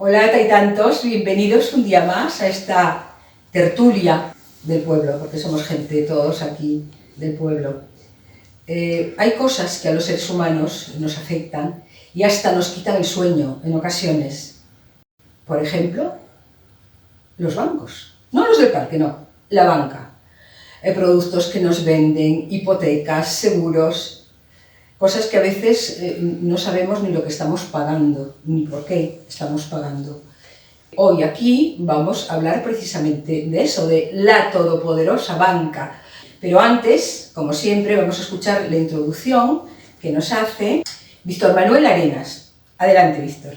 Hola Taitantos, bienvenidos un día más a esta tertulia del pueblo, porque somos gente todos aquí del pueblo. Hay cosas que a los seres humanos nos afectan y hasta nos quitan el sueño en ocasiones. Por ejemplo, los bancos. No los del parque, no, la banca. Productos que nos venden, hipotecas, seguros, cosas que a veces no sabemos ni lo que estamos pagando, ni por qué estamos pagando. Hoy aquí vamos a hablar precisamente de eso, de la todopoderosa banca. Pero antes, como siempre, vamos a escuchar la introducción que nos hace Víctor Manuel Arenas. Adelante, Víctor.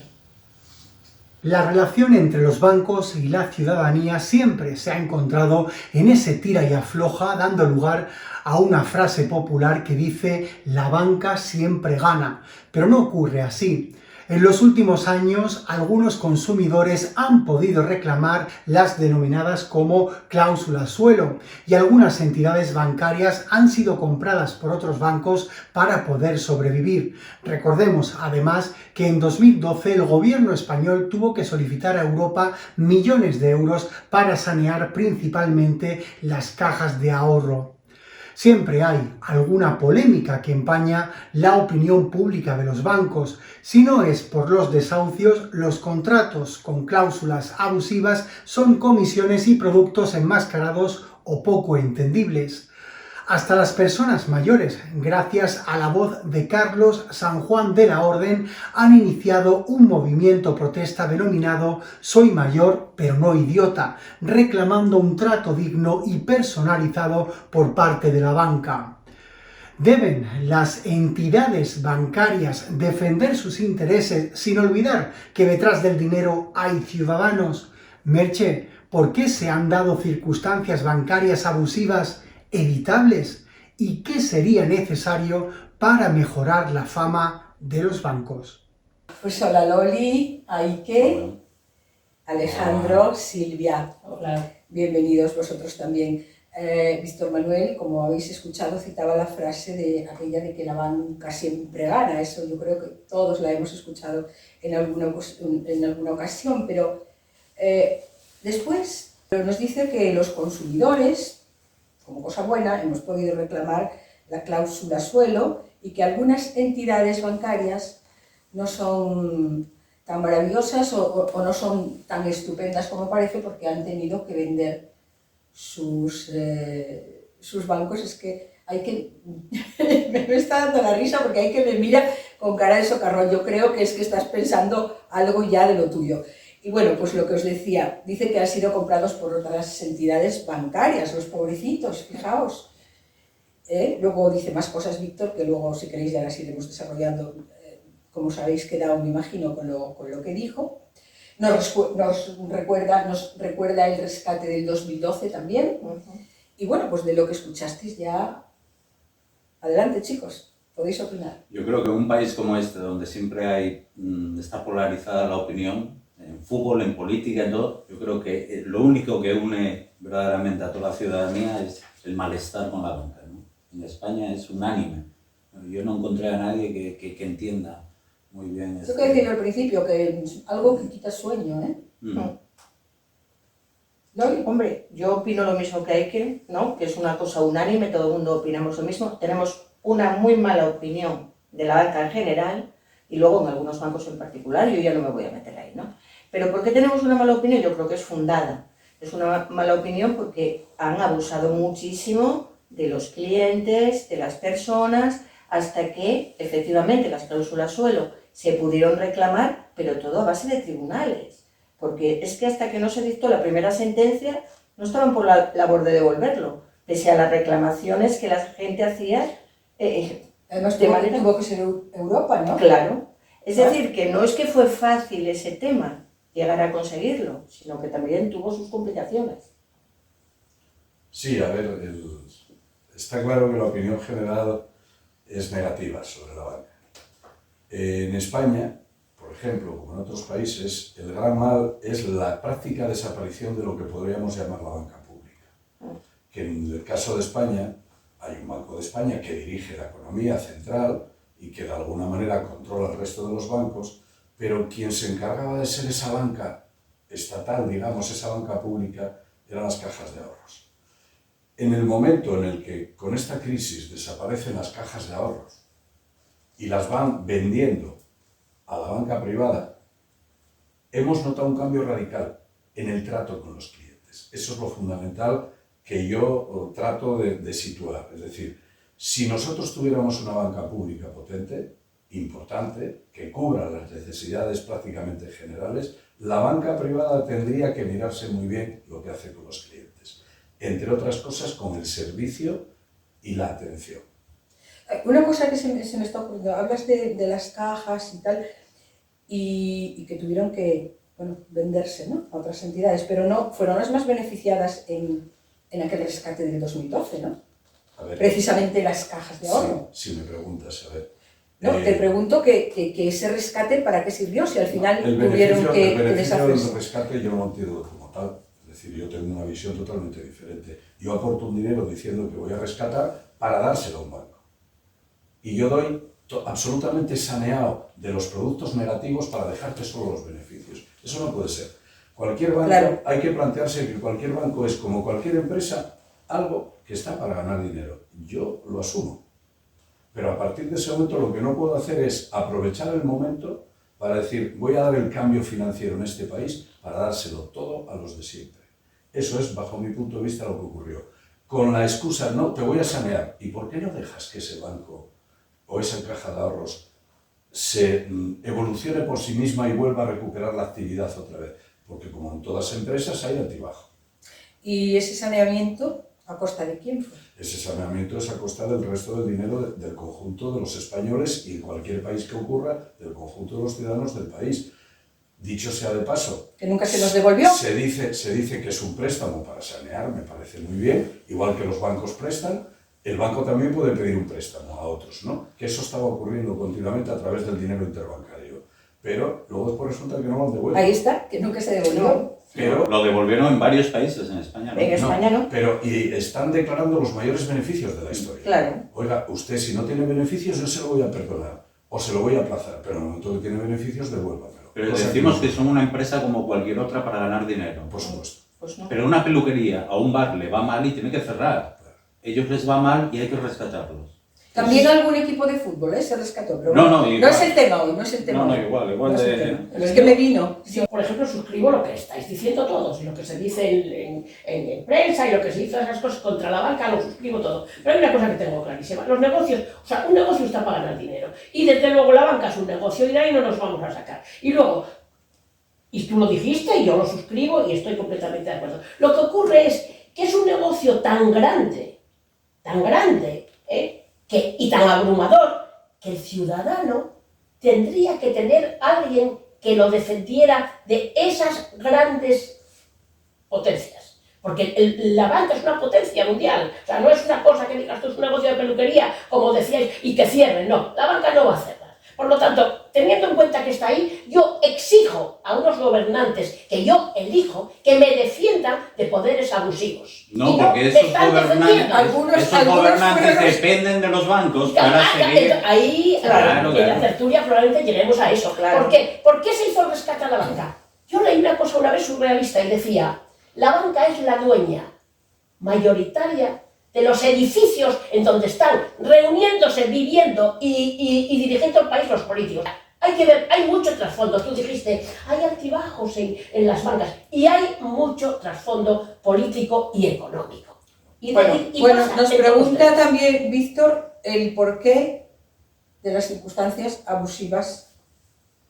La relación entre los bancos y la ciudadanía siempre se ha encontrado en ese tira y afloja, dando lugar a una frase popular que dice «la banca siempre gana», pero no ocurre así. En los últimos años, algunos consumidores han podido reclamar las denominadas como cláusulas suelo y algunas entidades bancarias han sido compradas por otros bancos para poder sobrevivir. Recordemos, además, que en 2012 el gobierno español tuvo que solicitar a Europa millones de euros para sanear principalmente las cajas de ahorro. Siempre hay alguna polémica que empaña la opinión pública de los bancos. Si no es por los desahucios, los contratos con cláusulas abusivas son comisiones y productos enmascarados o poco entendibles. Hasta las personas mayores, gracias a la voz de Carlos San Juan de la Orden, han iniciado un movimiento protesta denominado «Soy mayor, pero no idiota», reclamando un trato digno y personalizado por parte de la banca. ¿Deben las entidades bancarias defender sus intereses sin olvidar que detrás del dinero hay ciudadanos? Merche, ¿por qué se han dado circunstancias bancarias abusivas evitables? ¿Y qué sería necesario para mejorar la fama de los bancos? Pues hola Loli, Aike, Alejandro, Silvia. Hola. Bienvenidos vosotros también. Víctor Manuel, como habéis escuchado, citaba la frase de aquella de que la banca siempre gana. Eso yo creo que todos la hemos escuchado en alguna ocasión, pero después nos dice que los consumidores, como cosa buena, hemos podido reclamar la cláusula suelo y que algunas entidades bancarias no son tan maravillosas o no son tan estupendas como parece porque han tenido que vender sus bancos. Es que hay que... me está dando la risa porque hay que me mira con cara de socarrón. Yo creo que es que estás pensando algo ya de lo tuyo. Y bueno, pues lo que os decía, dice que han sido comprados por otras entidades bancarias, los pobrecitos, fijaos. Luego dice más cosas Víctor, que luego si queréis ya las iremos desarrollando. Como os habéis quedado, me imagino, con lo que dijo. Nos recuerda el rescate del 2012 también. Y bueno, pues de lo que escuchasteis ya... Adelante, chicos, podéis opinar. Yo creo que en un país como este, donde siempre está polarizada la opinión, en fútbol, en política, en todo, yo creo que lo único que une verdaderamente a toda la ciudadanía es el malestar con la banca, ¿no? En España es unánime. Yo no encontré a nadie que entienda muy bien esto que decía al principio, que es algo que quita sueño, ¿eh? Hombre, yo opino lo mismo que Aike, ¿no? Que es una cosa unánime, todo el mundo opinamos lo mismo. Tenemos una muy mala opinión de la banca en general y luego en algunos bancos en particular, yo ya no me voy a meter ahí, ¿no? Pero ¿por qué tenemos una mala opinión? Yo creo que es fundada. Es una mala opinión porque han abusado muchísimo de los clientes, de las personas, hasta que efectivamente las cláusulas suelo se pudieron reclamar, pero todo a base de tribunales. Porque es que hasta que no se dictó la primera sentencia, no estaban por la labor de devolverlo, pese a las reclamaciones que la gente hacía. Además, tuvo que ser Europa, ¿no? Claro. Es decir, que no es que fue fácil ese tema, llegar a conseguirlo, sino que también tuvo sus complicaciones. Sí, a ver, está claro que la opinión general es negativa sobre la banca. En España, por ejemplo, como en otros países, el gran mal es la práctica desaparición de lo que podríamos llamar la banca pública. Que en el caso de España, hay un Banco de España que dirige la economía central y que de alguna manera controla el resto de los bancos, pero quien se encargaba de ser esa banca estatal, digamos, esa banca pública, eran las cajas de ahorros. En el momento en el que con esta crisis desaparecen las cajas de ahorros y las van vendiendo a la banca privada, hemos notado un cambio radical en el trato con los clientes. Eso es lo fundamental que yo trato de situar. Es decir, si nosotros tuviéramos una banca pública potente, importante, que cubra las necesidades prácticamente generales, la banca privada tendría que mirarse muy bien lo que hace con los clientes. Entre otras cosas, con el servicio y la atención. Una cosa que se me está ocurriendo, hablas de las cajas y tal, y que tuvieron que venderse, ¿no?, a otras entidades, pero no fueron las más beneficiadas en aquel rescate del 2012, ¿no? A ver, precisamente las cajas de ahorro. Si me preguntas, a ver... No, te pregunto que ese rescate, ¿para qué sirvió? Si al final tuvieron que deshacerse. El beneficio del rescate yo no lo entiendo como tal. Es decir, yo tengo una visión totalmente diferente. Yo aporto un dinero diciendo que voy a rescatar para dárselo a un banco. Y yo doy absolutamente saneado de los productos negativos para dejarte solo los beneficios. Eso no puede ser. Cualquier banco, claro, hay que plantearse que cualquier banco es, como cualquier empresa, algo que está para ganar dinero. Yo lo asumo. Pero a partir de ese momento lo que no puedo hacer es aprovechar el momento para decir, voy a dar el cambio financiero en este país para dárselo todo a los de siempre. Eso es, bajo mi punto de vista, lo que ocurrió. Con la excusa, no, te voy a sanear. ¿Y por qué no dejas que ese banco o esa caja de ahorros se evolucione por sí misma y vuelva a recuperar la actividad otra vez? Porque como en todas empresas hay altibajo. ¿Y ese saneamiento a costa de quién fue? Ese saneamiento es a costa del resto del dinero del conjunto de los españoles y en cualquier país que ocurra, del conjunto de los ciudadanos del país. Dicho sea de paso... ¿Que nunca se nos devolvió? Se dice que es un préstamo para sanear, me parece muy bien, igual que los bancos prestan, el banco también puede pedir un préstamo a otros, ¿no? Que eso estaba ocurriendo continuamente a través del dinero interbancario. Pero luego después resulta que no lo han devuelto. Ahí está, que nunca se devolvió. Pero lo devolvieron en varios países, en España no. En España no. Pero y están declarando los mayores beneficios de la historia. Claro. Oiga, usted si no tiene beneficios yo se lo voy a perdonar o se lo voy a aplazar, pero en el momento que tiene beneficios devuélvamelo. Pero decimos que son una empresa como cualquier otra para ganar dinero. Por supuesto. Pues no. Pero una peluquería a un bar le va mal y tiene que cerrar. Ellos les va mal y hay que rescatarlos. También algún equipo de fútbol se rescató, pero no es el tema hoy, no es el tema. No, igual no de... Pero es que me vino. Yo, por ejemplo, suscribo lo que estáis diciendo todos, y lo que se dice en prensa y lo que se dice esas cosas contra la banca, lo suscribo todo. Pero hay una cosa que tengo clarísima, los negocios, o sea, un negocio está para ganar dinero, y desde luego la banca es un negocio y de ahí no nos vamos a sacar. Y luego, y tú lo dijiste y yo lo suscribo y estoy completamente de acuerdo, lo que ocurre es que es un negocio tan grande, y tan abrumador, que el ciudadano tendría que tener a alguien que lo defendiera de esas grandes potencias. Porque la banca es una potencia mundial, o sea, no es una cosa que digas tú es un negocio de peluquería, como decíais, y que cierren, no, la banca no va a cerrar. Por lo tanto, teniendo en cuenta que está ahí, yo exijo a unos gobernantes que yo elijo que me defiendan de poderes abusivos. No, porque esos gobernantes, algunos dependen de los bancos para seguir... Ahí, claro, en la tertulia probablemente lleguemos a eso. Claro. ¿Por qué? ¿Por qué se hizo el rescate a la banca? Yo leí una cosa una vez surrealista y decía, la banca es la dueña mayoritaria de los edificios en donde están reuniéndose, viviendo y dirigiendo el país los políticos. Hay que ver, hay mucho trasfondo. Tú dijiste, hay altibajos en las bancas y hay mucho trasfondo político y económico. Bueno, nos pregunta también Víctor el porqué de las circunstancias abusivas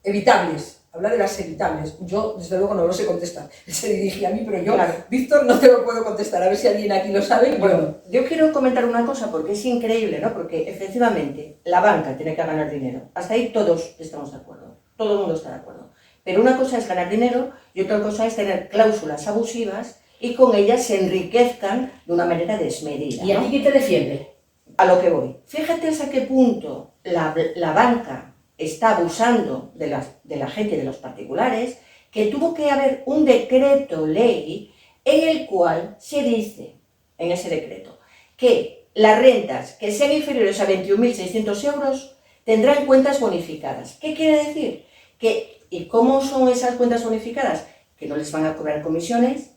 evitables. Habla de las evitables. Yo, desde luego, no lo sé contestar. Él se dirige a mí, pero yo, claro, Víctor, no te lo puedo contestar. A ver si alguien aquí lo sabe. Bueno, yo quiero comentar una cosa porque es increíble, ¿no? Porque efectivamente la banca tiene que ganar dinero. Hasta ahí todos estamos de acuerdo. Todo el mundo está de acuerdo. Pero una cosa es ganar dinero y otra cosa es tener cláusulas abusivas y con ellas se enriquezcan de una manera desmedida, ¿no? ¿Y a ti quién te defiende? A lo que voy. Fíjate hasta qué punto la banca está abusando de la gente, de los particulares, que tuvo que haber un decreto ley en el cual se dice, en ese decreto, que las rentas que sean inferiores a 21.600 euros tendrán cuentas bonificadas. ¿Qué quiere decir? Que ¿Y cómo son esas cuentas bonificadas? Que no les van a cobrar comisiones,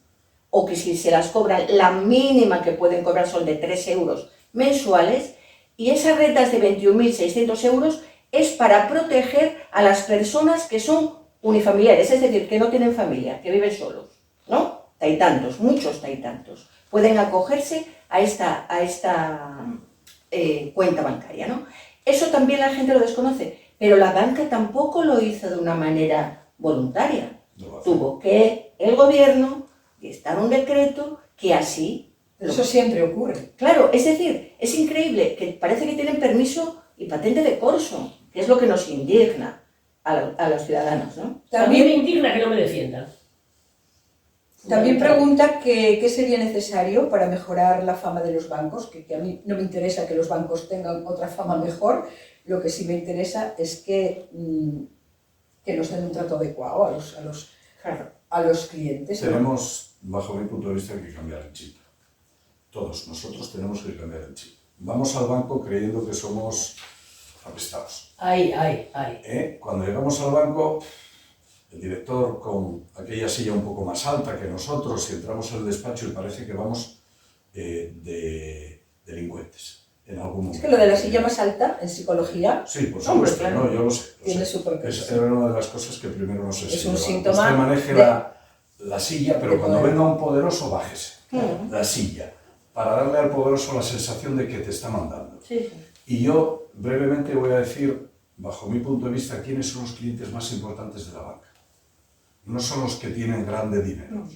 o que si se las cobran, la mínima que pueden cobrar son de 3 euros mensuales, y esas rentas de 21.600 euros es para proteger a las personas que son unifamiliares, es decir, que no tienen familia, que viven solos, ¿no? Taitantos, muchos taitantos, pueden acogerse a esta cuenta bancaria, ¿no? Eso también la gente lo desconoce, pero la banca tampoco lo hizo de una manera voluntaria. Tuvo que el gobierno dictar un decreto que así... Eso siempre ocurre. Claro, es decir, es increíble que parece que tienen permiso y patente de corso, que es lo que nos indigna a los ciudadanos, ¿no? También me indigna que no me defiendan. También pregunta qué sería necesario para mejorar la fama de los bancos, que a mí no me interesa que los bancos tengan otra fama mejor, lo que sí me interesa es que nos den un trato adecuado a los clientes, ¿no? Tenemos, bajo mi punto de vista, que cambiar el chip. Todos nosotros tenemos que cambiar el chip. Vamos al banco creyendo que somos apestados. Cuando llegamos al banco, el director con aquella silla un poco más alta que nosotros, y entramos en el despacho y parece que vamos de delincuentes en algún momento. Es que lo de la silla más alta en psicología... Sí, por supuesto, claro, no, yo lo sé. Tiene su porqué. Era una de las cosas que primero nos enseñó. Es un síntoma... Usted maneje la silla, pero cuando venga un poderoso, bájese la silla, para darle al poderoso la sensación de que te está mandando. Sí. Y yo brevemente voy a decir, bajo mi punto de vista, quiénes son los clientes más importantes de la banca. No son los que tienen grande dinero,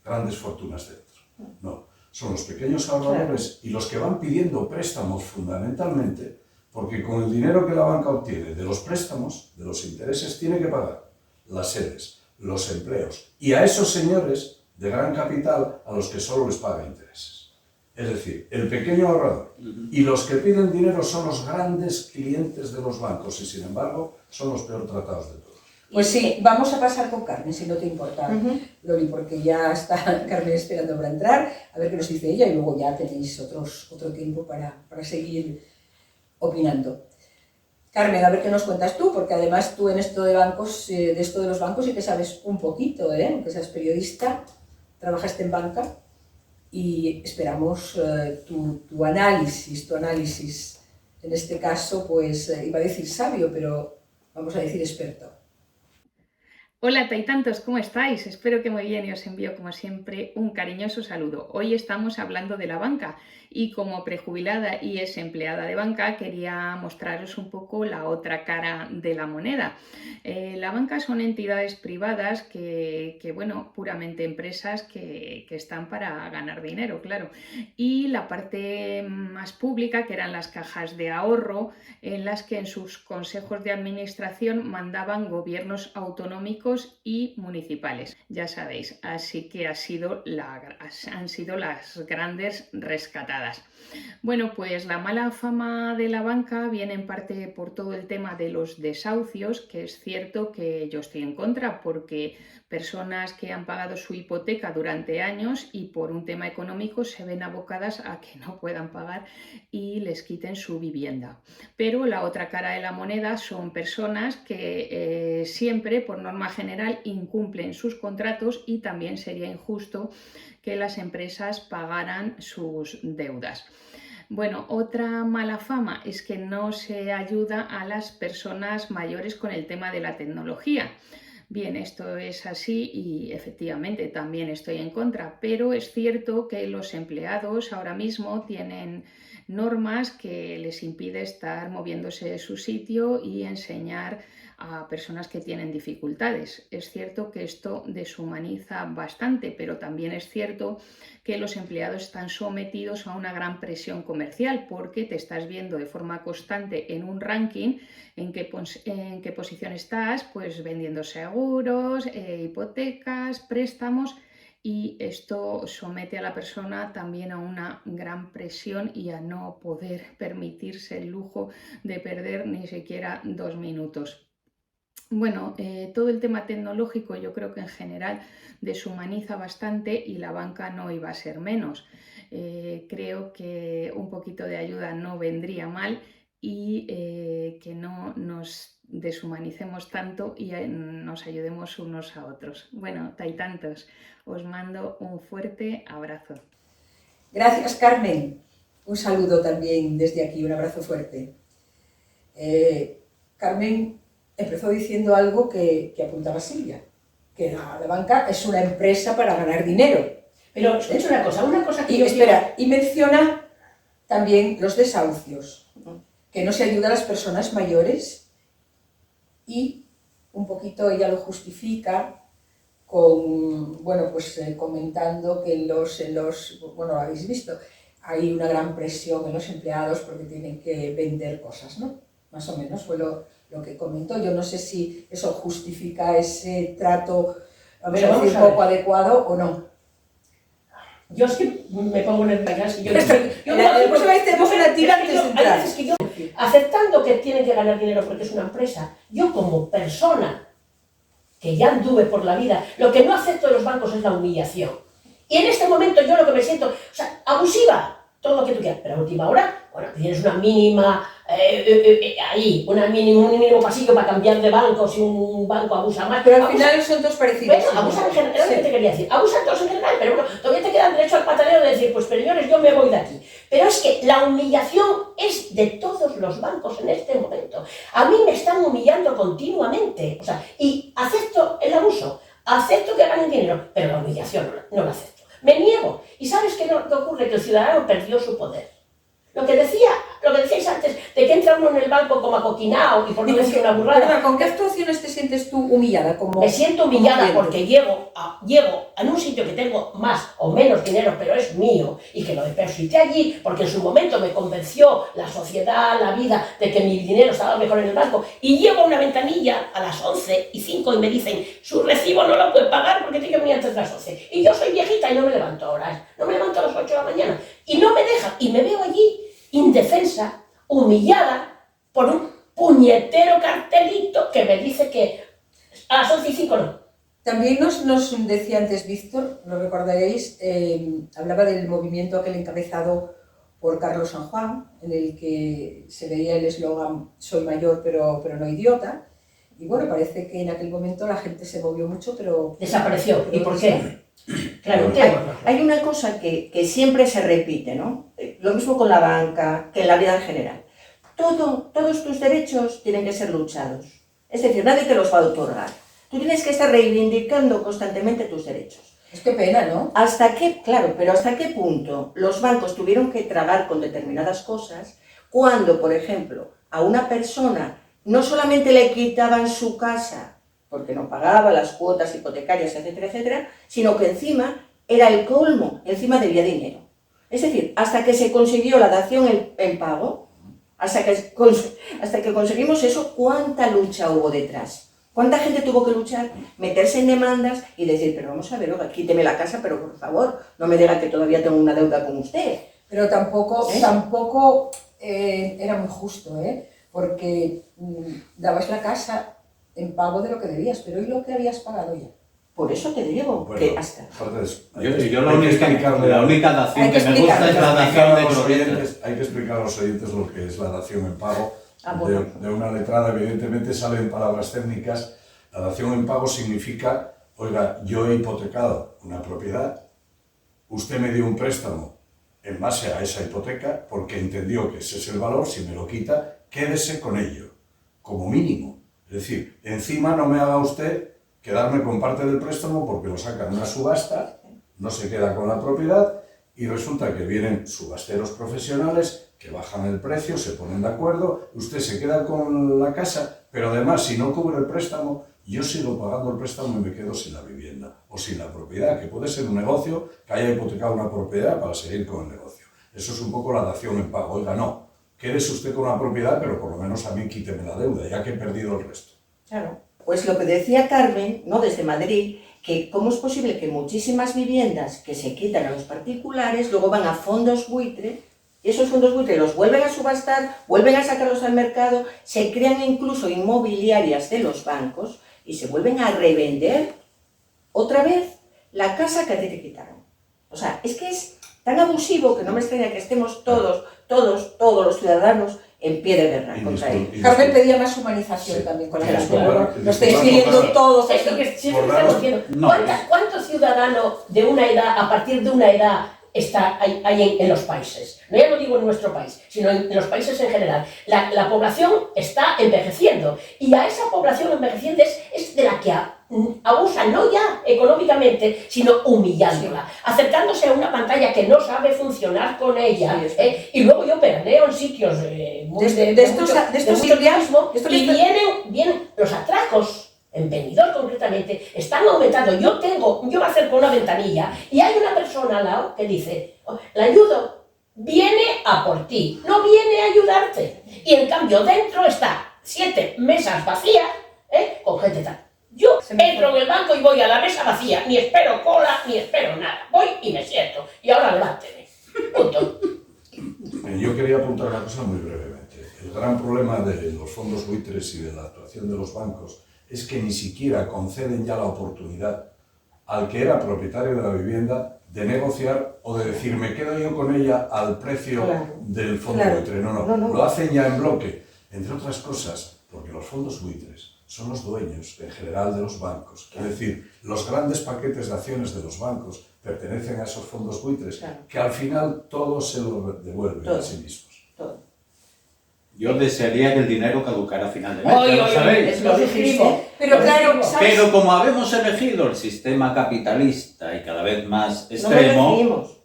grandes fortunas dentro. No, son los pequeños ahorradores y los que van pidiendo préstamos fundamentalmente, porque con el dinero que la banca obtiene de los préstamos, de los intereses, tiene que pagar las sedes, los empleos y a esos señores de gran capital a los que solo les paga intereses. Es decir, el pequeño ahorrador y los que piden dinero son los grandes clientes de los bancos y, sin embargo, son los peor tratados de todos. Pues sí, vamos a pasar con Carmen, si no te importa, Loli, porque ya está Carmen esperando para entrar, a ver qué nos dice ella y luego ya tenéis otro tiempo para seguir opinando. Carmen, a ver qué nos cuentas tú, porque además tú en esto de bancos, de esto de los bancos sí que sabes un poquito, aunque seas periodista, trabajaste en banca y esperamos tu análisis, en este caso, pues iba a decir sabio, pero vamos a decir experto. Hola Taitantos, ¿cómo estáis? Espero que muy bien y os envío como siempre un cariñoso saludo. Hoy estamos hablando de la banca y como prejubilada y ex empleada de banca quería mostraros un poco la otra cara de la moneda. La banca son entidades privadas bueno, puramente empresas que están para ganar dinero, claro. Y la parte más pública, que eran las cajas de ahorro, en las que en sus consejos de administración mandaban gobiernos autonómicos y municipales, ya sabéis, así que han sido las grandes rescatadas. Bueno, pues la mala fama de la banca viene en parte por todo el tema de los desahucios, que es cierto que yo estoy en contra, porque personas que han pagado su hipoteca durante años y por un tema económico se ven abocadas a que no puedan pagar y les quiten su vivienda. Pero la otra cara de la moneda son personas que siempre, por norma general, incumplen sus contratos y también sería injusto que las empresas pagaran sus deudas. Bueno, otra mala fama es que no se ayuda a las personas mayores con el tema de la tecnología. Bien, esto es así y efectivamente también estoy en contra, pero es cierto que los empleados ahora mismo tienen normas que les impide estar moviéndose de su sitio y enseñar a personas que tienen dificultades. Es cierto que esto deshumaniza bastante, pero también es cierto que los empleados están sometidos a una gran presión comercial porque te estás viendo de forma constante en un ranking en qué posición estás, pues vendiendo seguros, hipotecas, préstamos, y esto somete a la persona también a una gran presión y a no poder permitirse el lujo de perder ni siquiera 2 minutos. Bueno, todo el tema tecnológico yo creo que en general deshumaniza bastante y la banca no iba a ser menos. Creo que un poquito de ayuda no vendría mal y que no nos deshumanicemos tanto y nos ayudemos unos a otros. Bueno, Taitantos, os mando un fuerte abrazo. Gracias, Carmen. Un saludo también desde aquí, un abrazo fuerte. Carmen empezó diciendo algo que apuntaba Silvia, que la banca es una empresa para ganar dinero. Pero escucha una cosa que Y espera, y menciona también los desahucios, que no se ayuda a las personas mayores, y un poquito ella lo justifica con, bueno, pues comentando que bueno, lo habéis visto, hay una gran presión en los empleados porque tienen que vender cosas, ¿no? Más o menos fue lo que comentó. Yo no sé si eso justifica ese trato, vamos a decir, poco adecuado o no. Yo es que me pongo nerviosa. Aceptando que tienen que ganar dinero porque es una empresa, yo como persona que ya anduve por la vida, lo que no acepto de los bancos es la humillación. Y en este momento yo lo que me siento, o sea, abusiva, todo lo que tú quieras, pero a última hora, bueno, tienes una mínima, un mínimo pasillo para cambiar de banco si un banco abusa más. Pero al final son dos parecidos. Bueno, abusan en general, ¿qué te quería decir? Abusan todos en general, pero bueno, todavía te queda el derecho al pataleo de decir, pues señores, yo me voy de aquí. Pero es que la humillación es de todos los bancos en este momento. A mí me están humillando continuamente, o sea, y acepto el abuso, acepto que ganen dinero, pero la humillación no la acepto. Me niego. ¿Y sabes qué ocurre? Que el ciudadano perdió su poder. Lo que decíais antes, de que entra uno en el banco como acoquinado y por no decir una burrada. ¿Con qué actuaciones te sientes tú humillada? Me siento humillada porque llego en un sitio que tengo más o menos dinero, pero es mío, y que lo deposité allí porque en su momento me convenció la sociedad, la vida, de que mi dinero estaba mejor en el banco, y llego a una ventanilla a las 11:05 y me dicen, su recibo no lo puede pagar porque tiene que venir antes de las 11. Y yo soy viejita y no me levanto ahora, no me levanto a las 8 de la mañana, y no me dejan, y me veo allí indefensa, humillada, por un puñetero cartelito que me dice que a las 11:05 no. También nos decía antes Víctor, lo recordaréis, hablaba del movimiento aquel encabezado por Carlos San Juan, en el que se veía el eslogan "soy mayor pero no idiota", y bueno, parece que en aquel momento la gente se movió mucho, pero... Desapareció. ¿Y por qué? Claro, hay una cosa que siempre se repite, ¿no? Lo mismo con la banca, que en la vida en general. Todos tus derechos tienen que ser luchados. Es decir, nadie te los va a otorgar. Tú tienes que estar reivindicando constantemente tus derechos. Es que pena, ¿no? ¿Hasta qué punto los bancos tuvieron que tragar con determinadas cosas cuando, por ejemplo, a una persona no solamente le quitaban su casa porque no pagaba las cuotas hipotecarias, etcétera, etcétera, sino que encima era el colmo, encima debía dinero? Es decir, hasta que se consiguió la dación en pago, hasta que conseguimos eso, ¿cuánta lucha hubo detrás? ¿Cuánta gente tuvo que luchar, meterse en demandas y decir, pero vamos a ver, oiga, quíteme la casa, pero por favor, no me diga que todavía tengo una deuda con usted? Pero tampoco era muy justo, porque dabas la casa en pago de lo que debías, pero ¿y lo que habías pagado ya? Por eso te digo que hasta... Yo la única dación que me gusta es la dación de croquetas. Hay que explicar a los oyentes lo que es la dación en pago. Bueno. De una letrada, evidentemente salen palabras técnicas. La dación en pago significa, oiga, yo he hipotecado una propiedad, usted me dio un préstamo en base a esa hipoteca porque entendió que ese es el valor, si me lo quita, quédese con ello, como mínimo. Es decir, encima no me haga usted quedarme con parte del préstamo porque lo saca en una subasta, no se queda con la propiedad y resulta que vienen subasteros profesionales que bajan el precio, se ponen de acuerdo, usted se queda con la casa, pero además si no cubre el préstamo, yo sigo pagando el préstamo y me quedo sin la vivienda o sin la propiedad, que puede ser un negocio que haya hipotecado una propiedad para seguir con el negocio. Eso es un poco la dación en pago. Oiga, no, quédese usted con una propiedad, pero por lo menos a mí quíteme la deuda, ya que he perdido el resto. Claro. Pues lo que decía Carmen, ¿no?, desde Madrid, que cómo es posible que muchísimas viviendas que se quitan a los particulares luego van a fondos buitre, y esos fondos buitre los vuelven a subastar, vuelven a sacarlos al mercado, se crean incluso inmobiliarias de los bancos y se vuelven a revender otra vez la casa que a ti te quitaron. O sea, es que es tan abusivo que no me extraña que estemos todos los ciudadanos en pie de guerra contra ellos. Carmen pedía más humanización Sí. también con la Sí, gente. Lo estáis disculpa, pidiendo Rosa. todos. Esto que siempre Por estamos daros- diciendo. no, ¿Cuántos ciudadanos de una edad, a partir de una edad, hay en los países? No, ya no digo en nuestro país, sino en los países en general. La población está envejeciendo y a esa población envejeciente es de la que abusan, no ya económicamente, sino humillándola, acercándose a una pantalla que no sabe funcionar con ella, Sí, es y luego yo peraneo en sitios muy De estos mucho Silvia, turismo, esto y que- vienen los atracos. En Benidorm concretamente, están aumentando. Yo me acerco a una ventanilla y hay una persona al lado que dice, "Oh, la ayudo, viene a por ti, no viene a ayudarte". Y en cambio dentro está 7 mesas vacías, con gente tal. Yo entro en el banco y voy a la mesa vacía, ni espero cola, ni espero nada. Voy y me siento. Y ahora levánteme. Punto. Yo quería apuntar una cosa muy brevemente. El gran problema de los fondos buitres y de la actuación de los bancos es que ni siquiera conceden ya la oportunidad al que era propietario de la vivienda de negociar o de decir, me quedo yo con ella al precio del fondo buitre. No, lo hacen ya en bloque, entre otras cosas, porque los fondos buitres son los dueños en general de los bancos. Es decir, los grandes paquetes de acciones de los bancos pertenecen a esos fondos buitres, que al final todos se lo devuelven a sí mismos. Todo. Yo desearía que el dinero caducara a final de mes, Oye, ya lo oye, sabéis. lo dijiste. Pero Lo claro, dijimos. ¿sabes? Pero como habemos elegido el sistema capitalista y cada vez más No lo extremo, decidimos.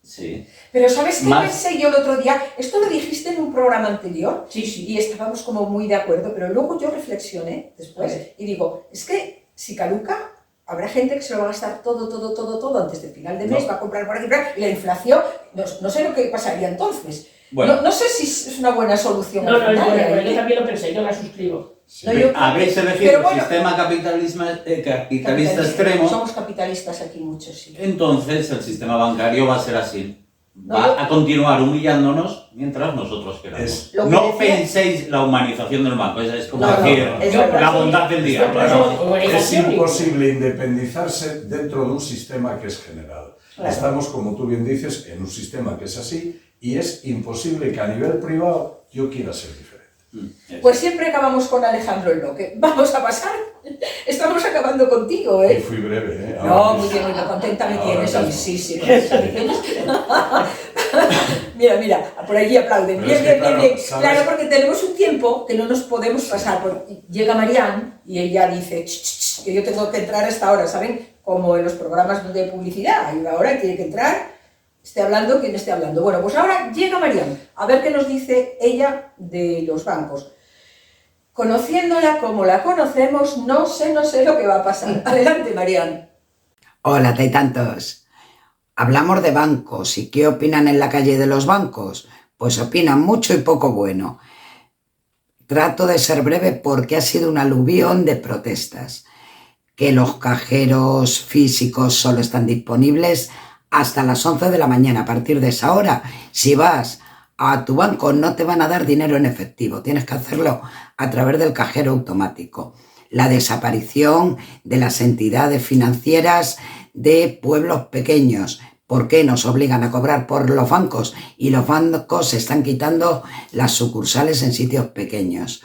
sí, Pero ¿sabes qué Más- pensé yo el otro día? Esto lo dijiste en un programa anterior Sí, sí. y estábamos como muy de acuerdo, pero luego yo reflexioné después A ver. y digo, es que si caduca, habrá gente que se lo va a gastar todo antes del final de mes, No. va a comprar por aquí, y la inflación, no sé lo que pasaría entonces. bueno, No sé si es una buena solución. No, al final, bueno, ¿eh? yo también lo pensé, yo la suscribo. Sí. No, yo creo habéis que- elegido pero el bueno, sistema capitalista extremo, Somos capitalistas aquí muchos, sí. entonces el sistema bancario va a ser así. No, Va yo- a continuar humillándonos mientras nosotros queramos. Es- Lo que No decía- penséis la humanización del banco, es como No, no, decir es la verdad. bondad del diablo. Yo ¿no? pienso- Es Organización. imposible independizarse dentro de un sistema que es general. Claro. Estamos, como tú bien dices, en un sistema que es así y es imposible que a nivel privado yo quiera ser diferente. Pues siempre acabamos con Alejandro el Bloque. Vamos a pasar. Estamos acabando contigo, Y ¿eh? fui breve, ¿eh? No, Ahora muy mismo. bien, muy contenta me Ahora tienes. mismo. Sí, contenta me tienes. Mira, por allí aplauden. Pero Bien, es que, bien, bien, claro, bien. ¿sabes? Claro, porque tenemos un tiempo que no nos podemos pasar. Porque llega Marianne y ella dice "Ch, ch, ch", que yo tengo que entrar a esta hora, ¿saben? Como en los programas de publicidad. Hay una hora y tiene que entrar, esté hablando quien esté hablando. Bueno, pues ahora llega Marianne, a ver qué nos dice ella de los bancos. Conociéndola como la conocemos, no sé lo que va a pasar. Adelante, Marianne. Hola, tantos. Hablamos de bancos y ¿qué opinan en la calle de los bancos? Pues opinan mucho y poco bueno. Trato de ser breve porque ha sido un aluvión de protestas. Que los cajeros físicos solo están disponibles hasta las 11 de la mañana. A partir de esa hora, si vas a tu banco no te van a dar dinero en efectivo. Tienes que hacerlo a través del cajero automático. La desaparición de las entidades financieras de pueblos pequeños. ¿Por qué nos obligan a cobrar por los bancos? Y los bancos se están quitando las sucursales en sitios pequeños.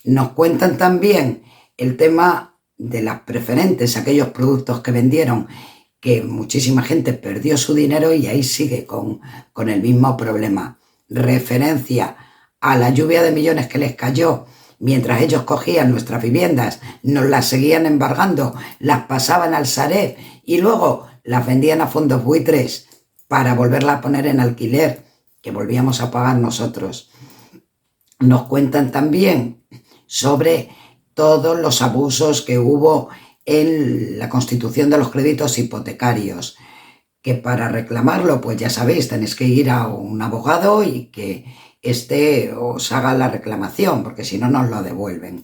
Nos cuentan también el tema de las preferentes, aquellos productos que vendieron, que muchísima gente perdió su dinero y ahí sigue con el mismo problema. Referencia a la lluvia de millones que les cayó mientras ellos cogían nuestras viviendas, nos las seguían embargando, las pasaban al Sareb y luego las vendían a fondos buitres para volverlas a poner en alquiler, que volvíamos a pagar nosotros. Nos cuentan también sobre todos los abusos que hubo en la constitución de los créditos hipotecarios, que para reclamarlo, pues ya sabéis, tenéis que ir a un abogado y que éste os haga la reclamación, porque si no nos lo devuelven.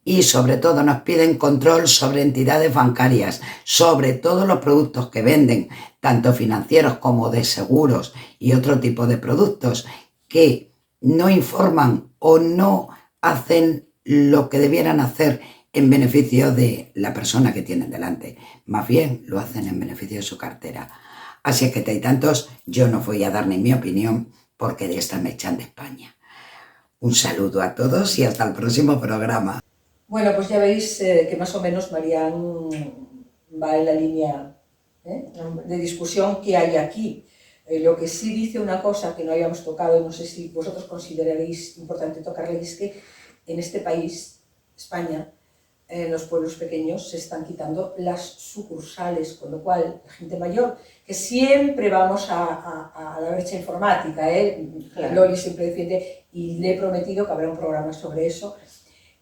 Y sobre todo nos piden control sobre entidades bancarias, sobre todos los productos que venden, tanto financieros como de seguros y otro tipo de productos, que no informan o no hacen lo que debieran hacer en beneficio de la persona que tienen delante. Más bien lo hacen en beneficio de su cartera. Así es que, tantos, yo no voy a dar ni mi opinión porque de esta me echan de España. Un saludo a todos y hasta el próximo programa. Bueno, pues ya veis que más o menos Marian va en la línea de discusión que hay aquí. Lo que sí dice una cosa que no habíamos tocado, y no sé si vosotros consideraréis importante tocarla, es que en este país, España, en los pueblos pequeños se están quitando las sucursales, con lo cual la gente mayor, que siempre vamos a la brecha informática, Claro. Loli siempre defiende, y le he prometido que habrá un programa sobre eso,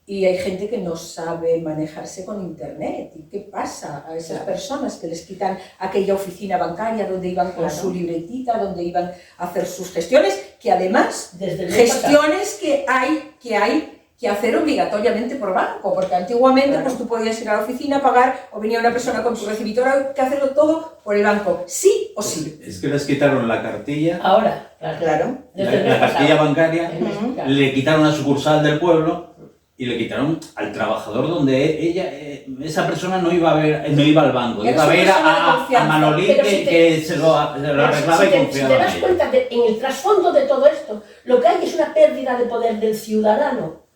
y hay gente que no sabe manejarse con internet. ¿Y qué pasa a esas personas que les quitan aquella oficina bancaria donde iban con su libretita, donde iban a hacer sus gestiones, que además, Desde el gestiones que hay que hacer obligatoriamente por banco, porque antiguamente pues tú podías ir a la oficina, pagar, o venía una persona con tu recibidor, ahora hay que hacerlo todo por el banco, sí o sí. Es que les quitaron la cartilla, Ahora, claro. Desde el mes la cartilla pasado. bancaria, El mes pasado. le quitaron la sucursal del pueblo y le quitaron al trabajador donde esa persona no iba al banco, Era iba a su ver persona de a confianza. Manolín Pero si que se lo arreglaba y Si confiaba te en das ella. cuenta, en el trasfondo de todo esto, lo que hay es una pérdida de poder del ciudadano,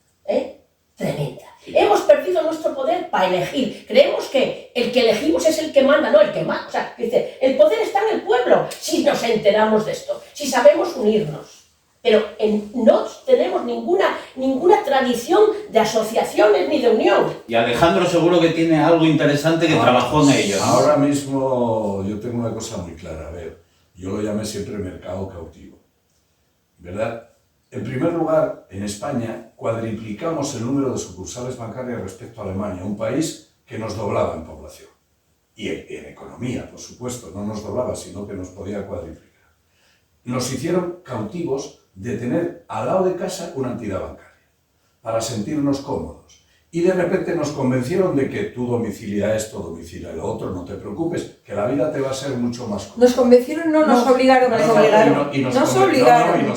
tremenda. Hemos perdido nuestro poder para elegir. Creemos que el que elegimos es el que manda, no el que manda. O sea, dice, el poder está en el pueblo, si nos enteramos de esto, si sabemos unirnos. Pero no tenemos ninguna tradición de asociaciones ni de unión. Y Alejandro seguro que tiene algo interesante que trabajó en ello, ¿no? Ahora mismo yo tengo una cosa muy clara. A ver, yo lo llamé siempre mercado cautivo, ¿verdad? En primer lugar, en España cuadriplicamos el número de sucursales bancarias respecto a Alemania, un país que nos doblaba en población. Y en economía, por supuesto, no nos doblaba, sino que nos podía cuadriplicar. Nos hicieron cautivos de tener al lado de casa una entidad bancaria, para sentirnos cómodos. Y de repente nos convencieron de que tú domicilia esto, domicilia lo otro, no te preocupes, que la vida te va a ser mucho más cómoda. Nos convencieron, no, nos obligaron, nos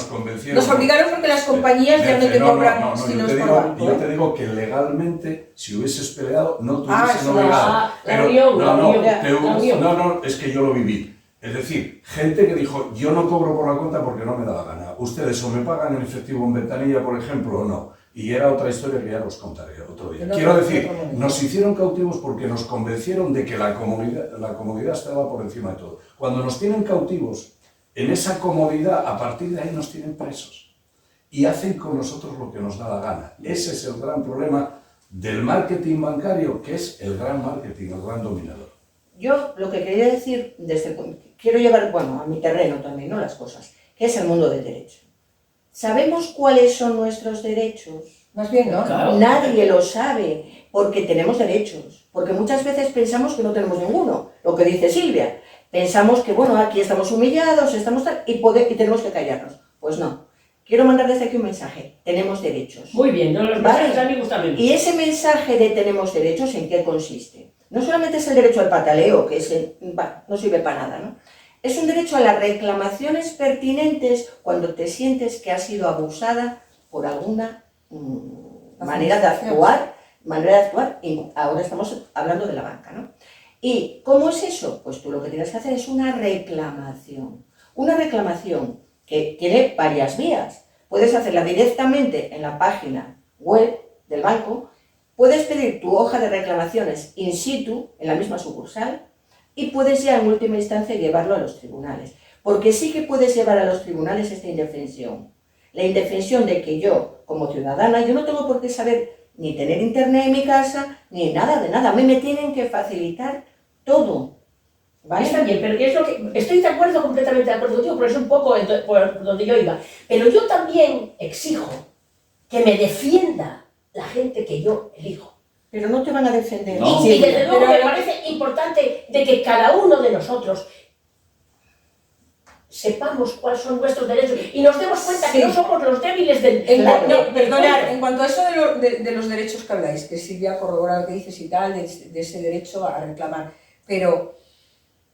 convencieron. Nos obligaron porque las compañías ya no te cobran si no es por banco. Yo te digo que legalmente, si hubieses peleado, no te hubiesen eso, obligado. la unión. No, es que yo lo viví. Es decir, gente que dijo, yo no cobro por la cuenta porque no me da la gana. Ustedes o me pagan en efectivo en ventanilla, por ejemplo, o no. Y era otra historia que ya os contaré otro día. Quiero decir, nos hicieron cautivos porque nos convencieron de que la comodidad estaba por encima de todo. Cuando nos tienen cautivos en esa comodidad, a partir de ahí nos tienen presos. Y hacen con nosotros lo que nos da la gana. Ese es el gran problema del marketing bancario, que es el gran marketing, el gran dominador. Yo lo que quería decir, quiero llevar, a mi terreno también, ¿no? Las cosas, que es el mundo del derecho. ¿Sabemos cuáles son nuestros derechos? Más bien, ¿no? Claro. Nadie lo sabe, porque tenemos derechos. Porque muchas veces pensamos que no tenemos ninguno, lo que dice Silvia. Pensamos que, aquí estamos humillados, y tenemos que callarnos. Pues no. Quiero mandar desde aquí un mensaje. Tenemos derechos. Muy bien, no los mensajes a mí gustan bien. Y ese mensaje de tenemos derechos, ¿en qué consiste? No solamente es el derecho al pataleo, que no sirve para nada, ¿no? Es un derecho a las reclamaciones pertinentes cuando te sientes que has sido abusada por alguna manera de actuar, y ahora estamos hablando de la banca, ¿no? ¿Y cómo es eso? Pues tú lo que tienes que hacer es una reclamación que tiene varias vías. Puedes hacerla directamente en la página web del banco, puedes pedir tu hoja de reclamaciones in situ, en la misma sucursal, y puedes ya en última instancia llevarlo a los tribunales. Porque sí que puedes llevar a los tribunales esta indefensión. La indefensión de que yo, como ciudadana, yo no tengo por qué saber ni tener internet en mi casa, ni nada de nada. A mí me tienen que facilitar todo. ¿Vale? Está bien, pero es lo que, estoy de acuerdo, completamente de acuerdo contigo, pero es un poco por donde yo iba. Pero yo también exijo que me defienda la gente que yo elijo. Pero no te van a defender. No. Y desde luego me parece importante de que cada uno de nosotros sepamos cuáles son nuestros derechos y nos demos cuenta que no somos los débiles del Perdonad, en cuanto a eso de los derechos que habláis, que Silvia corrobora lo que dices y tal, de ese derecho a reclamar, pero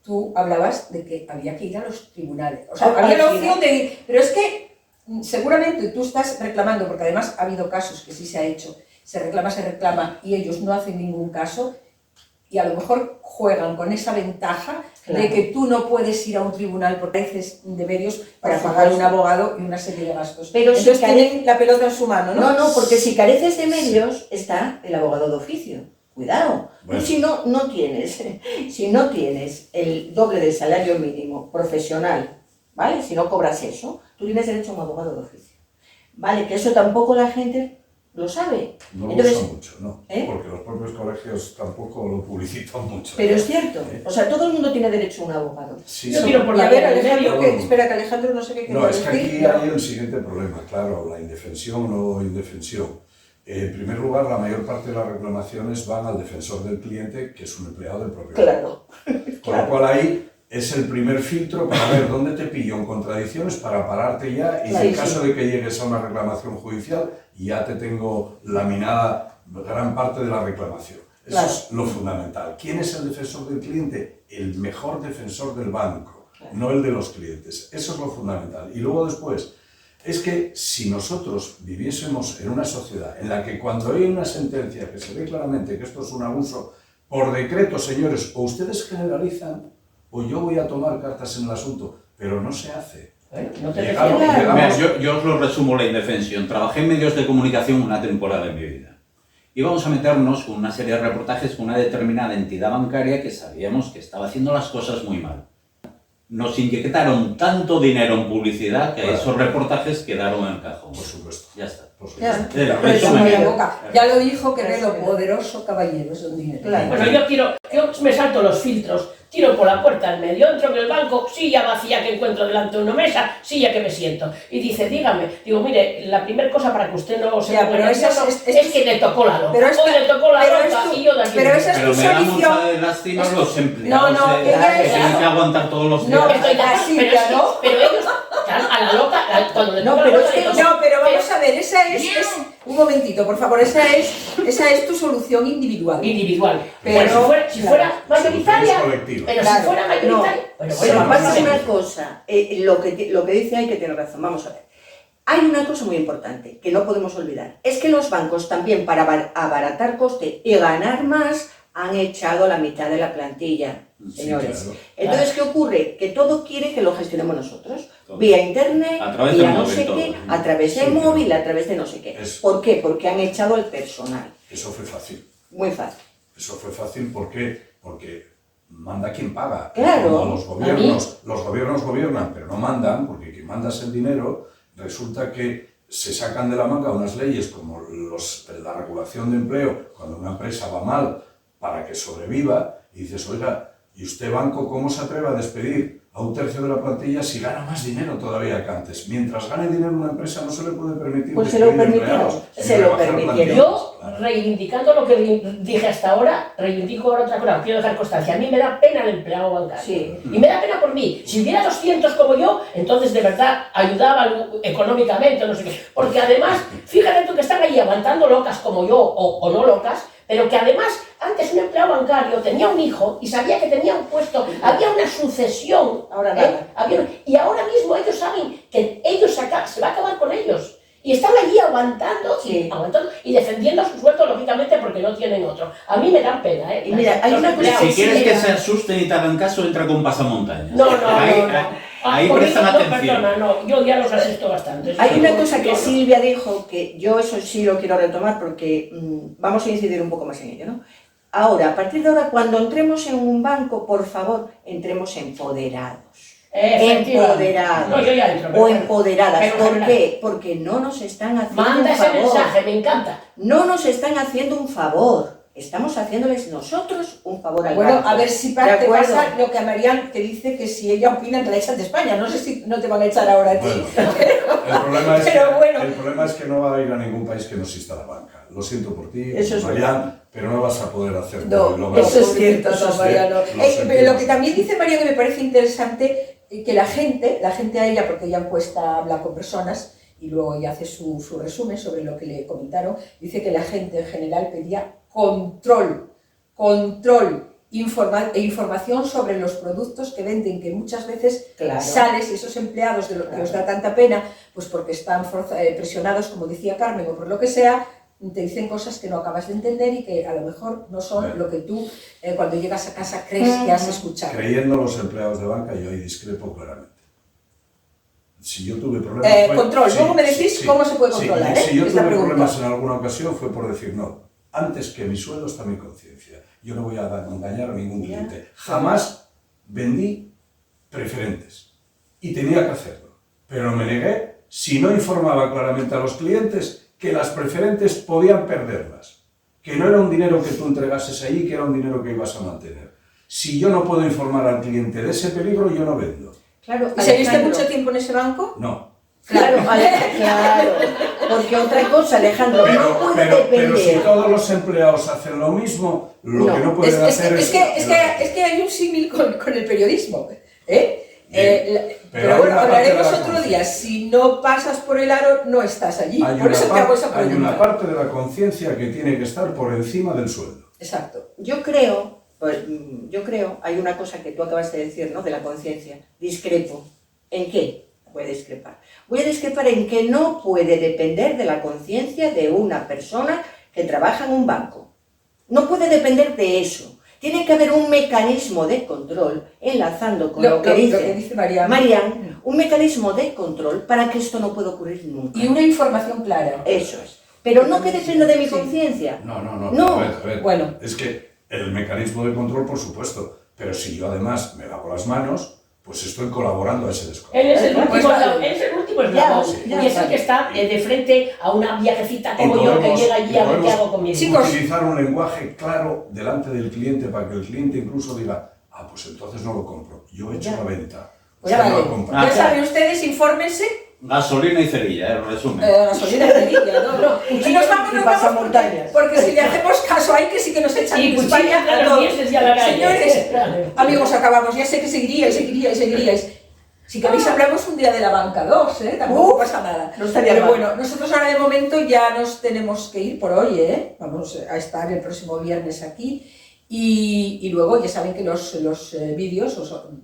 tú hablabas de que había que ir a los tribunales. O sea, había la opción de ir, pero es que seguramente tú estás reclamando, porque además ha habido casos que sí se ha hecho, se reclama, y ellos no hacen ningún caso, y a lo mejor juegan con esa ventaja de que tú no puedes ir a un tribunal por careces de medios para pagar un abogado y una serie de gastos. Pero entonces si tienen la pelota en su mano, ¿no? No, porque si careces de medios está el abogado de oficio. Cuidado. Bueno. Tú si no tienes el doble del salario mínimo profesional, ¿vale? Si no cobras eso, tú tienes derecho a un abogado de oficio. ¿Vale? Que eso tampoco la gente lo sabe. No lo Entonces, usa mucho, ¿no? Porque los propios colegios tampoco lo publicitan mucho. pero es cierto. O sea, todo el mundo tiene derecho a un abogado. Sí, Yo sí. tiro por Y la a ver, vía del Alejandro, medio. espera, que Alejandro no sé qué No, es que aquí decir. hay el siguiente problema, claro, la indefensión o indefensión. En primer lugar, la mayor parte de las reclamaciones van al defensor del cliente, que es un empleado del propio banco. Claro. Con lo cual ahí es el primer filtro para ver dónde te pillo en contradicciones para pararte ya y en el caso de que llegues a una reclamación judicial ya te tengo laminada gran parte de la reclamación. Eso es lo fundamental. ¿Quién es el defensor del cliente? El mejor defensor del banco, no el de los clientes. Eso es lo fundamental. Y luego después, es que si nosotros viviésemos en una sociedad en la que cuando hay una sentencia que se ve claramente que esto es un abuso, por decreto, señores, o ustedes generalizan o yo voy a tomar cartas en el asunto, pero no se hace. Bueno, no te Llegamos- defiendas. llegamos- Mira, yo os lo resumo la indefensión. Trabajé en medios de comunicación una temporada de mi vida. Íbamos a meternos con una serie de reportajes con una determinada entidad bancaria que sabíamos que estaba haciendo las cosas muy mal. Nos inyectaron tanto dinero en publicidad que Claro. esos reportajes quedaron en el cajón. Por supuesto. Ya está. Por Ya, supuesto. resumen la boca. Ya lo dijo que Claro. lo poderoso caballero es un dinero. Claro. Bueno, yo me salto los filtros, tiro por la puerta al medio, entro en el banco, silla vacía que encuentro delante de una mesa, silla que me siento. Y dice, dígame, digo, mire, la primera cosa para que usted no se Ya, ponga pero esa nervioso es- es que le tocó la loca. pero esta- Hoy le tocó la pero loca es tu- y yo de aquí. pero esa es Pero tu me da solución. mucha lástima Es- los empleados No, no, que ella es- tienen que aguantar todos los días. No, Estoy de acuerdo, así, pero, ya, es que- ¿no? pero ellos, claro, a la loca, cuando le No, toca pero la es loca, que, le toca. no, pero vamos a ver, esa es un momentito, por favor, esa es tu solución individual. Individual. Pero- Bueno, si fuera mayoritaria, Soluciones colectivas. pero Claro, si fuera mayoritaria, bueno, Pero bueno, pasa vamos a una ver. cosa, lo que dice ahí que tiene razón, vamos a ver. Hay una cosa muy importante que no podemos olvidar, es que los bancos también para abaratar coste y ganar más han echado la mitad de la plantilla, Sí, señores. claro. Entonces, ¿qué ocurre? Que todo quiere que lo gestionemos nosotros, Todo. vía internet, A través vía del no móvil, sé todo. qué, a través del Sí, claro. móvil, a través de no sé qué. Eso. ¿Por qué? Porque han echado el personal. Eso fue fácil. Muy fácil. Eso fue fácil porque manda quien paga. Claro. Como los gobiernos gobiernan, pero no mandan, porque quien manda es el dinero, resulta que se sacan de la manga unas leyes como la regulación de empleo, cuando una empresa va mal para que sobreviva, y dices, oiga, ¿y usted banco cómo se atreve a despedir a un tercio de la plantilla si gana más dinero todavía que antes? Mientras gane dinero una empresa no se le puede permitir Pues se lo despedir permitieron, empleados, se sino lo rebajar permitieron. plantillas, Yo, claro. reivindicando lo que dije hasta ahora, reivindico ahora otra cosa, quiero dejar constancia. A mí me da pena el empleado bancario. Sí. Y me da pena por mí. Si hubiera 200 como yo, entonces de verdad ayudaba económicamente, no sé qué. Porque además, fíjate tú que están ahí aguantando locas como yo, o no locas, pero que además antes un empleado bancario tenía un hijo y sabía que tenía un puesto, había una sucesión. Ahora nada. Y ahora mismo ellos saben que se va a acabar con ellos. Y están allí aguantando, Sí. aguantando y defendiendo su sueldo, lógicamente, porque no tienen otro. A mí me dan pena, ¿eh? Y mira, hay Los una cosa empleados. Si quieres sí, que mira. se asusten y te hagan caso, entra con pasamontañas. No. Ahí Conmigo prestan no, atención. perdona, no, yo ya los asisto bastante. Hay Sí, una yo- cosa que yo no. Silvia dijo, que yo eso sí lo quiero retomar porque vamos a incidir un poco más en ello, ¿no? Ahora, a partir de ahora, cuando entremos en un banco, por favor, entremos empoderados. Efectivamente. Empoderados. No, yo ya entro. O pero bueno. empoderadas. Pero ¿Por general. qué? Porque no nos están haciendo Manda un ese favor. mensaje, me encanta. No nos están haciendo un favor. Estamos haciéndoles nosotros un favor al Bueno, banco. a ver si ¿De te acuerdo? pasa lo que a Marian, que dice que si ella opina que la echan de España. No sé si no te van a echar ahora a ti. Bueno, Pero bueno. el problema es que no va a ir a ningún país que no exista la banca. Lo siento por ti, Eso es Marian, pero no vas a poder hacer No, lo eso es cierto, Eso no, es Mariano. cierto, lo Pero sentimos. lo que también dice María que me parece interesante, que la gente a ella, porque ella encuesta, habla con personas y luego ella hace su resumen sobre lo que le comentaron, dice que la gente en general pedía control, información sobre los productos que venden, que muchas veces Claro. sales y esos empleados de lo que os da tanta pena, pues porque están presionados, como decía Carmen, o por lo que sea, te dicen cosas que no acabas de entender y que a lo mejor no son lo que tú cuando llegas a casa crees que has escuchado. Creyendo los empleados de banca, yo ahí discrepo claramente. Si yo tuve problemas... Control, luego me decís cómo se puede controlar, si yo es tuve la pregunta. problemas en alguna ocasión fue por decir, no, antes que mi sueldo está mi conciencia. Yo no voy a engañar a ningún cliente. Jamás vendí preferentes y tenía que hacerlo. Pero me negué si no informaba claramente a los clientes que las preferentes podían perderlas. Que no era un dinero que tú entregases ahí, que era un dinero que ibas a mantener. Si yo no puedo informar al cliente de ese peligro, yo no vendo. Claro, ¿Y seguiste mucho tiempo en ese banco? No. Claro, claro, porque otra cosa, Alejandro, no puede Pero si depender. todos los empleados hacen lo mismo, lo que no pueden hacer es... Es que hay un símil con el periodismo. Pero Pero hay bueno, una parte de hablaremos la otro conciencia. día. Si no pasas por el aro, no estás allí. Hay Por eso te hago esa hay pregunta. una parte de la conciencia que tiene que estar por encima del sueldo. Exacto. Yo creo, hay una cosa que tú acabas de decir, ¿no? De la conciencia. Discrepo. ¿En qué voy a discrepar? Voy a discrepar en que no puede depender de la conciencia de una persona que trabaja en un banco. No puede depender de eso. Tiene que haber un mecanismo de control, enlazando con lo que dice Marian, un mecanismo de control para que esto no pueda ocurrir nunca. Y una información clara. Eso es. Pero no que dependa de mi conciencia. No. No. A ver. Bueno. Es que el mecanismo de control, por supuesto, pero si yo además me lavo las manos, pues estoy colaborando a ese descontrol. Él es el último Pues eslabón, vale. él es el último eslabón, y es el que está de frente a una viejecita como yo que llega allí a ver qué hago con mi dinero. Chicos, Utilizar un lenguaje claro delante del cliente para que el cliente incluso diga, ah, pues entonces no lo compro, yo he hecho la venta. pues Usted no vale. lo compra. Ya saben ustedes, infórmense. Gasolina y cerilla, resumen. Gasolina de cerilla, ¿no? Y nos vamos, y pasamontañas. porque si le hacemos caso ahí, que sí que nos echan Y en cuchillas España a a los todos. dientes y a la calle. Señores, Claro. amigos, acabamos. Ya sé que seguiríais. Si queréis hablamos un día de la banca 2, tampoco pasa nada. no estaría Pero mal. bueno, nosotros ahora de momento ya nos tenemos que ir por hoy, Vamos a estar el próximo viernes aquí. Y luego ya saben que los vídeos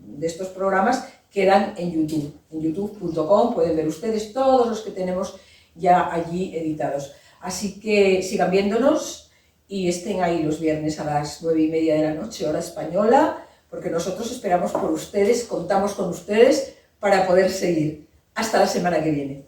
de estos programas quedan en YouTube. En youtube.com pueden ver ustedes todos los que tenemos ya allí editados. Así que sigan viéndonos y estén ahí los viernes a las 9:30 de la noche, hora española, porque nosotros esperamos por ustedes, contamos con ustedes para poder seguir. Hasta la semana que viene.